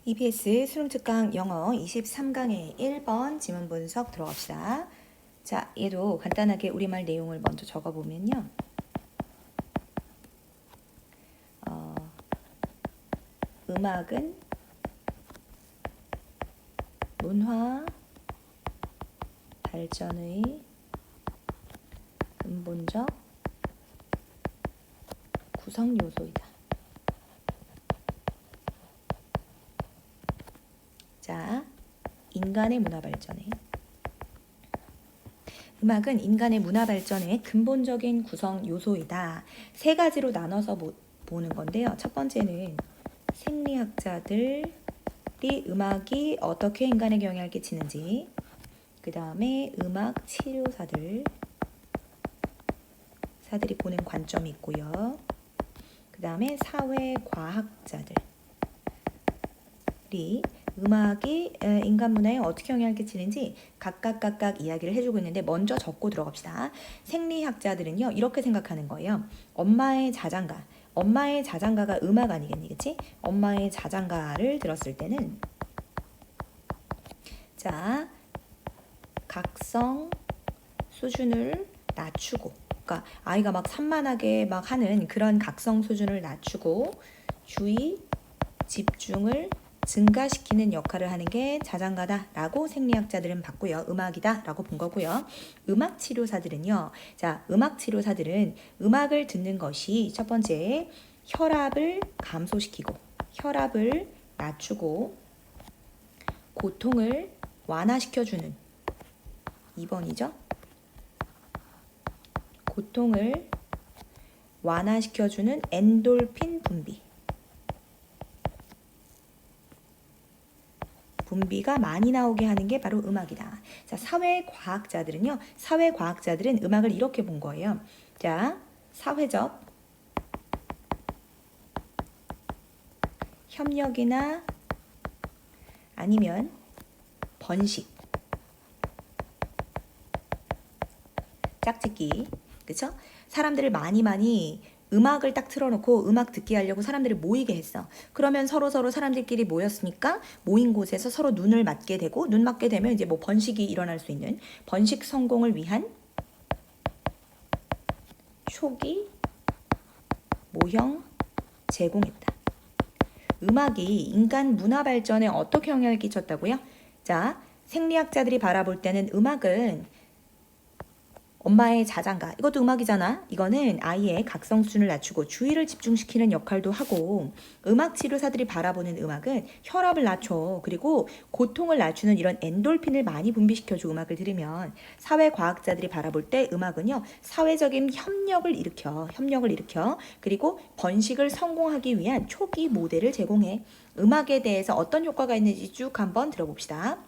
EBS 수능특강 영어 23강의 1번 지문 분석 들어갑시다. 자, 얘도 간단하게 우리말 내용을 먼저 적어보면요. 음악은 문화 발전의 근본적 구성 요소이다. 자, 인간의 문화 발전에 음악은 인간의 문화 발전의 근본적인 구성 요소이다. 세 가지로 나눠서 보는 건데요. 첫 번째는 생리학자들이 음악이 어떻게 인간에게 영향을 끼치는지, 그 다음에 음악 치료사들이 보는 관점이 있고요. 그 다음에 사회과학자들이 음악이 인간 문화에 어떻게 영향을 끼치는지 각각 이야기를 해주고 있는데 먼저 적고 들어갑시다. 생리학자들은요 이렇게 생각하는 거예요. 엄마의 자장가가 음악 아니겠니, 그치? 엄마의 자장가를 들었을 때는 자, 각성 수준을 낮추고, 그러니까 아이가 막 산만하게 막 하는 그런 각성 수준을 낮추고 주의, 집중을 증가시키는 역할을 하는 게 자장가다라고 생리학자들은 봤고요. 음악이다라고 본 거고요. 음악 치료사들은요. 자, 음악 치료사들은 음악을 듣는 것이 첫 번째 혈압을 감소시키고 혈압을 낮추고 고통을 완화시켜주는 2번이죠. 고통을 완화시켜주는 엔돌핀 분비가 많이 나오게 하는 게 바로 음악이다. 자, 사회과학자들은 음악을 이렇게 본 거예요. 자, 사회적 협력이나 아니면 번식, 짝짓기, 그쵸? 사람들을 많이 음악을 딱 틀어놓고 음악 듣게 하려고 사람들을 모이게 했어. 그러면 서로 사람들끼리 모였으니까 모인 곳에서 서로 눈을 맞게 되고, 눈 맞게 되면 이제 뭐 번식이 일어날 수 있는 번식 성공을 위한 초기 모형 제공했다. 음악이 인간 문화 발전에 어떻게 영향을 끼쳤다고요? 자, 생리학자들이 바라볼 때는 음악은 엄마의 자장가, 이것도 음악이잖아. 이거는 아이의 각성 수준을 낮추고 주의를 집중시키는 역할도 하고, 음악 치료사들이 바라보는 음악은 혈압을 낮춰, 그리고 고통을 낮추는 이런 엔돌핀을 많이 분비시켜줘. 음악을 들으면 사회과학자들이 바라볼 때 음악은요 사회적인 협력을 일으켜, 그리고 번식을 성공하기 위한 초기 모델을 제공해. 음악에 대해서 어떤 효과가 있는지 쭉 한번 들어봅시다.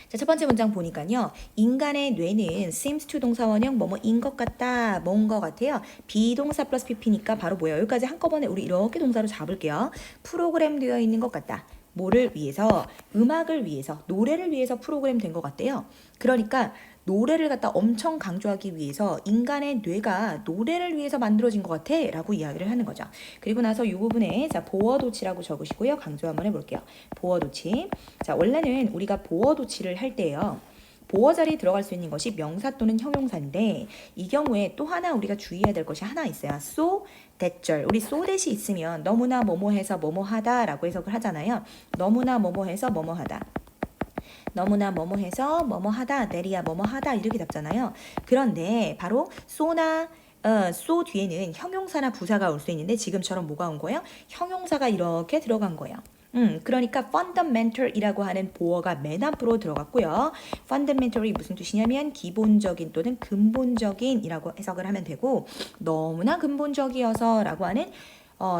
자, 첫 번째 문장 보니까요. 인간의 뇌는 seems to 동사원형 뭐뭐인 것 같다. 뭔 것 같아요. 비동사 플러스 pp니까 바로 뭐예요? 여기까지 한꺼번에 우리 이렇게 동사로 잡을게요. 프로그램 되어 있는 것 같다. 뭐를 위해서? 음악을 위해서, 노래를 위해서 프로그램 된 것 같대요. 그러니까 노래를 갖다 엄청 강조하기 위해서 인간의 뇌가 노래를 위해서 만들어진 것 같아 라고 이야기를 하는 거죠. 그리고 나서 이 부분에 자, 보어도치라고 적으시고요. 강조 한번 해볼게요. 보어도치. 자, 원래는 우리가 보어도치를 할 때요. 보어 자리에 들어갈 수 있는 것이 명사 또는 형용사인데 이 경우에 또 하나 우리가 주의해야 될 것이 하나 있어요. so 대절. 우리 so 대시 있으면 너무나 뭐뭐해서 뭐뭐하다 라고 해석을 하잖아요. 너무나 뭐뭐해서 뭐뭐하다. 너무나 뭐뭐해서 뭐뭐하다, 내리야 뭐뭐하다 이렇게 잡잖아요. 그런데 바로 so나 so 뒤에는 형용사나 부사가 올 수 있는데 지금처럼 뭐가 온 거예요? 형용사가 이렇게 들어간 거예요. 그러니까 fundamental이라고 하는 보어가 맨 앞으로 들어갔고요. fundamental이 무슨 뜻이냐면 기본적인 또는 근본적인이라고 해석을 하면 되고, 너무나 근본적이어서 라고 하는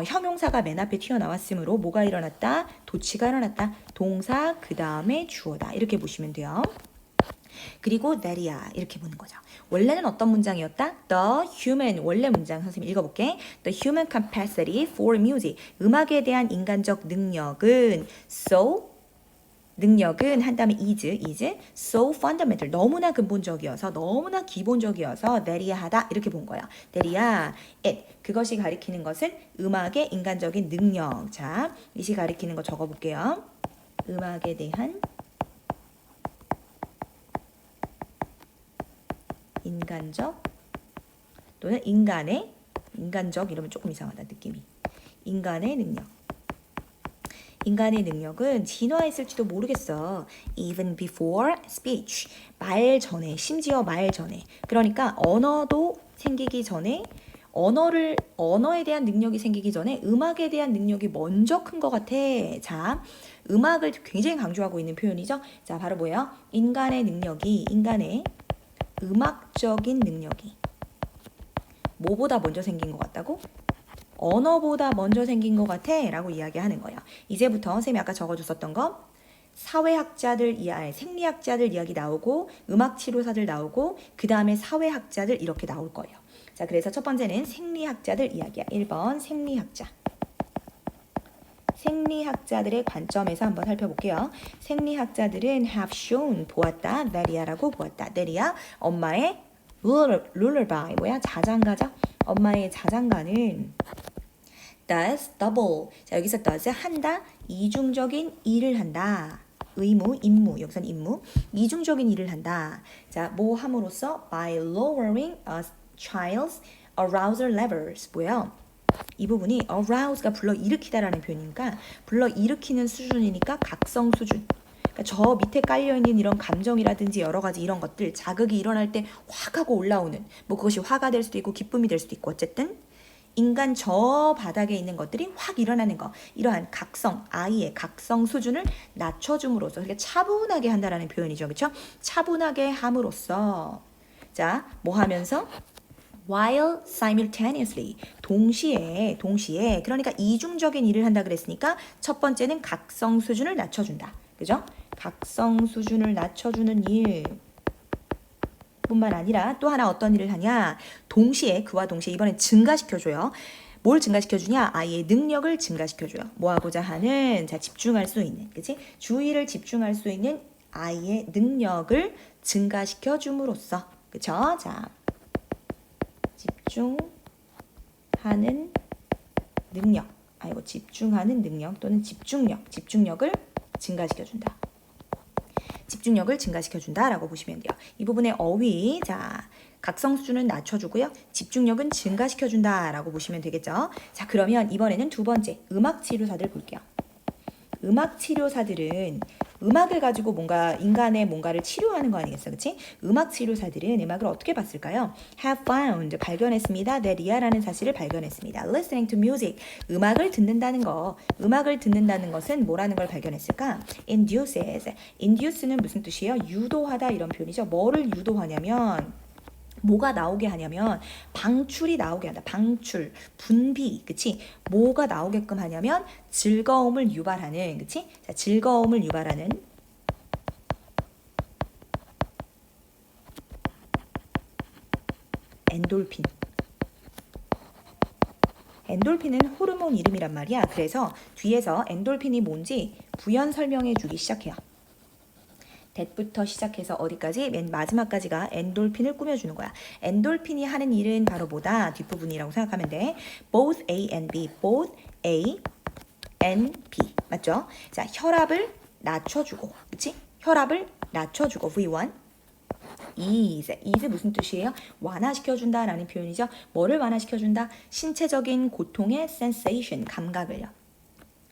형용사가 맨 앞에 튀어나왔으므로 뭐가 일어났다? 도치가 일어났다. 동사 그 다음에 주어다. 이렇게 보시면 돼요. 그리고 내리야 이렇게 보는 거죠. 원래는 어떤 문장이었다? The human, 원래 문장 선생님 읽어볼게. The human capacity for music, 음악에 대한 인간적 능력은 so 능력은 한 다음에 is so fundamental 너무나 근본적이어서 너무나 기본적이어서 that이야 하다 이렇게 본 거예요. that이야 it 그것이 가리키는 것은 음악의 인간적인 능력. 자, 이시 가리키는 거 적어볼게요. 음악에 대한 인간적 또는 인간적 이러면 조금 이상하다 느낌이. 인간의 능력. 인간의 능력은 진화했을지도 모르겠어. Even before speech. 말 전에, 심지어 말 전에. 그러니까 언어도 생기기 전에 언어에 대한 능력이 생기기 전에 음악에 대한 능력이 먼저 큰 것 같아. 자, 음악을 굉장히 강조하고 있는 표현이죠. 자, 바로 뭐예요? 인간의 음악적인 능력이 뭐보다 먼저 생긴 것 같다고? 언어보다 먼저 생긴 것 같아 라고 이야기하는 거예요. 이제부터 선생님이 아까 적어줬었던 거 사회학자들, 생리학자들 이야기 나오고 음악치료사들 나오고 그 다음에 사회학자들 이렇게 나올 거예요. 자, 그래서 첫 번째는 생리학자들 이야기야. 1번 생리학자. 생리학자들의 관점에서 한번 살펴볼게요. 생리학자들은 have shown 보았다. that이야라고 보았다. that이야 엄마의 lullaby 뭐야? 자장가죠? 엄마의 자장가는 does double. 자, 여기서 does 한다. 이중적인 일을 한다. 의무, 임무. 여기서는 임무. 이중적인 일을 한다. 자, 뭐 함으로써 by lowering a child's arousal levels. 뭐예요? 이 부분이 arouse가 불러일으키다라는 표현이니까 불러일으키는 수준이니까 각성 수준. 그러니까 저 밑에 깔려있는 이런 감정이라든지 여러 가지 이런 것들 자극이 일어날 때 확 하고 올라오는 뭐 그것이 화가 될 수도 있고 기쁨이 될 수도 있고 어쨌든 인간 저 바닥에 있는 것들이 확 일어나는 거 이러한 아이의 각성 수준을 낮춰줌으로써 그러니까 차분하게 한다라는 표현이죠. 그렇죠? 차분하게 함으로써 자, 뭐 하면서 while simultaneously 동시에 그러니까 이중적인 일을 한다 그랬으니까 첫 번째는 각성 수준을 낮춰준다. 그죠? 각성 수준을 낮춰주는 일 뿐만 아니라 또 하나 어떤 일을 하냐 그와 동시에 이번엔 증가시켜줘요. 뭘 증가시켜주냐? 아이의 능력을 증가시켜줘요. 뭐 하고자 하는 자 집중할 수 있는 그치? 주의를 집중할 수 있는 아이의 능력을 증가시켜줌으로써 그쵸? 자 집중하는 능력 집중하는 능력 또는 집중력을 증가시켜준다. 집중력을 증가시켜준다라고 보시면 돼요. 이 부분의 어휘, 자, 각성 수준은 낮춰주고요. 집중력은 증가시켜준다라고 보시면 되겠죠. 자, 그러면 이번에는 두 번째, 음악치료사들 볼게요. 음악치료사들은 음악을 가지고 인간의 뭔가를 치료하는 거 아니겠어, 그치? 음악치료사들은 음악을 어떻게 봤을까요? Have found, 발견했습니다. that이야라는 사실을 발견했습니다. Listening to music, 음악을 듣는다는 것은 뭐라는 걸 발견했을까? Induce는 무슨 뜻이에요? 유도하다 이런 표현이죠. 뭐를 유도하냐면 뭐가 나오게 하냐면 방출이 나오게 한다. 방출, 분비, 그치? 뭐가 나오게끔 하냐면 즐거움을 유발하는, 그치? 자, 즐거움을 유발하는 엔돌핀. 엔돌핀은 호르몬 이름이란 말이야. 그래서 뒤에서 엔돌핀이 뭔지 부연 설명해 주기 시작해요. that부터 시작해서 어디까지? 맨 마지막까지가 엔돌핀을 꾸며주는 거야. 엔돌핀이 하는 일은 바로 뭐다? 뒷부분이라고 생각하면 돼. Both A and B. Both A and B. 맞죠? 자, 혈압을 낮춰주고, 그치? 혈압을 낮춰주고. V1. ease 무슨 뜻이에요? 완화시켜준다라는 표현이죠. 뭐를 완화시켜준다? 신체적인 고통의 sensation, 감각을요.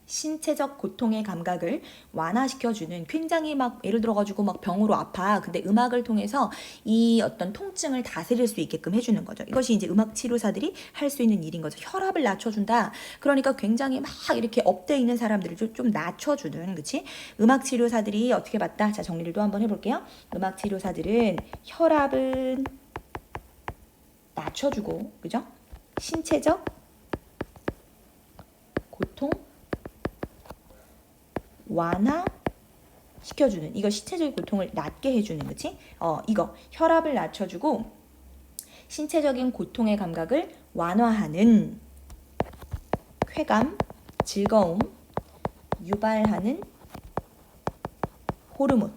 신체적 고통의 감각을 완화시켜주는 굉장히 예를 들어가지고 병으로 아파. 근데 음악을 통해서 이 어떤 통증을 다스릴 수 있게끔 해주는 거죠. 이것이 이제 음악 치료사들이 할 수 있는 일인 거죠. 혈압을 낮춰준다. 그러니까 굉장히 이렇게 업돼 있는 사람들을 좀 낮춰주는, 그치? 음악 치료사들이 어떻게 봤다? 자, 정리를 또 한번 해볼게요. 음악 치료사들은 혈압은 낮춰주고, 그죠? 신체적 고통 완화시켜주는 이거 신체적인 고통을 낮게 해주는 그치? 이거 혈압을 낮춰주고 신체적인 고통의 감각을 완화하는 쾌감, 즐거움 유발하는 호르몬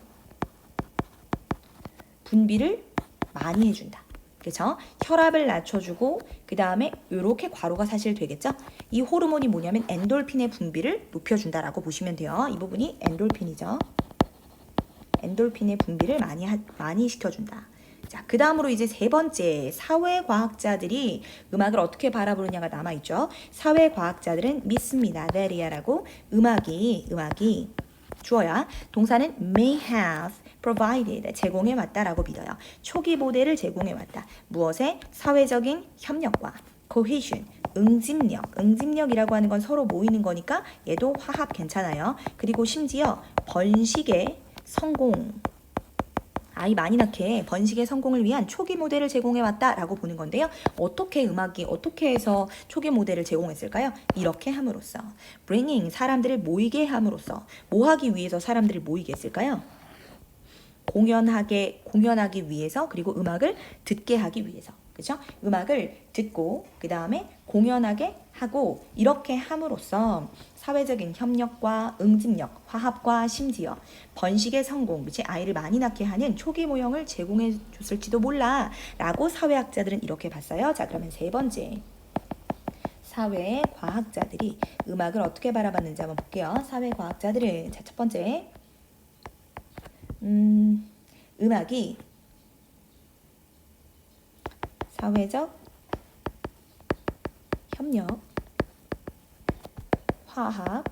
분비를 많이 해준다. 그렇죠? 혈압을 낮춰주고 그 다음에 이렇게 괄호가 사실 되겠죠? 이 호르몬이 뭐냐면 엔돌핀의 분비를 높여준다라고 보시면 돼요. 이 부분이 엔돌핀이죠. 엔돌핀의 분비를 많이 시켜준다. 자, 그 다음으로 이제 세 번째, 사회과학자들이 음악을 어떻게 바라보느냐가 남아있죠. 사회과학자들은 믿습니다. that이야라고 음악이 주어야 동사는 may have provided 제공해왔다라고 믿어요. 초기 모델을 제공해왔다. 무엇에? 사회적인 협력과 cohesion 응집력이라고 하는 건 서로 모이는 거니까 얘도 화합 괜찮아요. 그리고 심지어 번식의 성공 아이 많이 낳게 번식의 성공을 위한 초기 모델을 제공해왔다라고 보는 건데요. 어떻게 음악이 어떻게 해서 초기 모델을 제공했을까요? 이렇게 함으로써 bringing 사람들을 모이게 함으로써 뭐 하기 위해서 사람들을 모이게 했을까요? 공연하기 위해서 그리고 음악을 듣게 하기 위해서 그죠? 음악을 듣고 그 다음에 공연하게 하고 이렇게 함으로써 사회적인 협력과 응집력, 화합과 심지어 번식의 성공, 그치? 아이를 많이 낳게 하는 초기 모형을 제공해 줬을지도 몰라 라고 사회학자들은 이렇게 봤어요. 자, 그러면 세 번째 사회과학자들이 음악을 어떻게 바라봤는지 한번 볼게요. 사회과학자들은 자, 첫 번째 음악이 사회적 협력, 화합,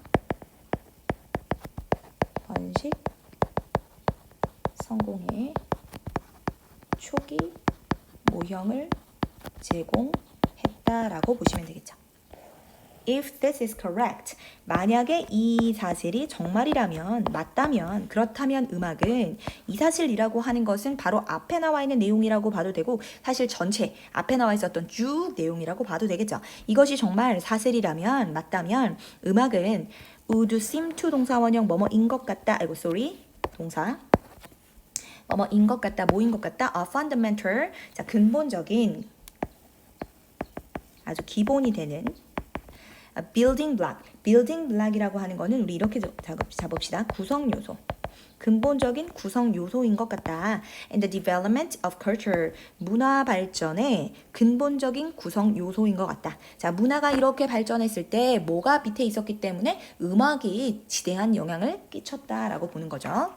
번식, 성공의 초기 모형을 제공했다라고 보시면 되겠죠. If this is correct, 만약에 이 사실이 정말이라면, 맞다면, 그렇다면 음악은 이 사실이라고 하는 것은 바로 앞에 나와 있는 내용이라고 봐도 되고 사실 전체 앞에 나와 있었던 쭉 내용이라고 봐도 되겠죠. 이것이 정말 사실이라면, 맞다면 음악은 would seem to 동사 원형 뭐뭐인 것 같다. 아이고 sorry. 동사 뭐뭐인 것 같다. 뭐인 것 같다. A fundamental. 자, 근본적인 아주 기본이 되는 building block이라고 하는 거는 우리 이렇게 잡읍시다. 구성 요소. 근본적인 구성 요소인 것 같다. And the development of culture. 문화 발전의 근본적인 구성 요소인 것 같다. 자, 문화가 이렇게 발전했을 때 뭐가 밑에 있었기 때문에 음악이 지대한 영향을 끼쳤다라고 보는 거죠.